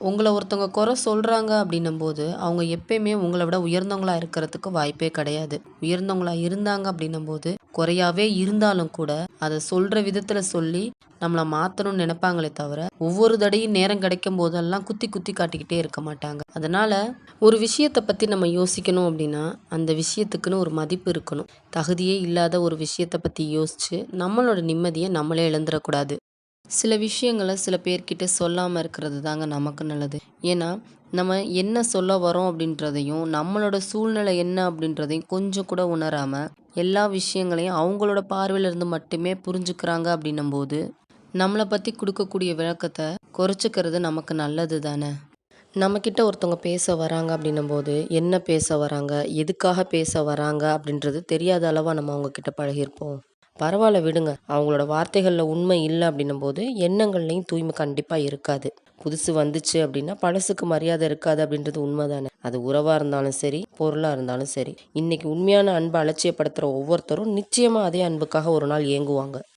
உங்கள ஒருத்தவங்க குறை சொல்றாங்க அப்படின்னும்போது, அவங்க எப்பயுமே உங்கள விட உயர்ந்தவங்களா இருக்கிறதுக்கு வாய்ப்பே கிடையாது. உயர்ந்தவங்களா இருந்தாங்க அப்படின்னும்போது, குறையாவே இருந்தாலும் கூட, அத சொல்ற விதத்துல சொல்லி, நம்மள மாத்தணும்னு நெனைப்பாங்களே தவிர, ஒவ்வொரு தடையும் நேரம் கிடைக்கும் போதெல்லாம் குத்தி குத்தி காட்டிக்கிட்டே இருக்க மாட்டாங்க. அதனால, ஒரு விஷயத்த பத்தி நம்ம யோசிக்கணும் அப்படின்னா, அந்த விஷயத்துக்குன்னு ஒரு மதிப்பு இருக்கணும். தகுதியே இல்லாத ஒரு விஷயத்த பத்தி யோசிச்சு, நம்மளோட நிம்மதிய நம்மளே இழந்துறக்கூடாது. சில விஷயங்கள சில பேர்கிட்ட சொல்லாம இருக்கிறது தாங்க நமக்கு நல்லது. ஏன்னா, நம்ம என்ன சொல்ல வரோம் அப்படின்றதையும், நம்மளோட சூழ்நிலை என்ன அப்படின்றதையும் கொஞ்சம் கூட உணராம, எல்லா விஷயங்களையும் அவங்களோட பார்வையில இருந்து மட்டுமே புரிஞ்சுக்கிறாங்க அப்படின்னும்போது, நம்மள பத்தி குடுக்கக்கூடிய விளக்கத்த குறைச்சுக்கிறது நமக்கு நல்லது தானே! நம்மக்கிட்ட ஒருத்தவங்க பேச வராங்க அப்படின்னும்போது, என்ன பேச வராங்க? எதுக்காக பேச வராங்க? அப்படின்றது தெரியாத அளவா நம்ம அவங்கக்கிட்ட பழகியிருப்போம். பரவால்ல விடுங்க. அவங்களோட வார்த்தைகள்ல உண்மை இல்ல அப்படின்னும்போது, எண்ணங்கள்லயும் தூய்மை கண்டிப்பா இருக்காது. புதுசு வந்துச்சு அப்படின்னா, பழசுக்கு மரியாதை இருக்காது அப்படின்றது உண்ம தானே. அது உறவா இருந்தாலும் சரி, பொருளா இருந்தாலும் சரி. இன்னைக்கு உண்மையான அன்ப அலட்சியப்படுத்துற ஒவ்வொருத்தரும் நிச்சயமா அதே அன்புக்காக ஒரு நாள் ஏங்குவாங்க.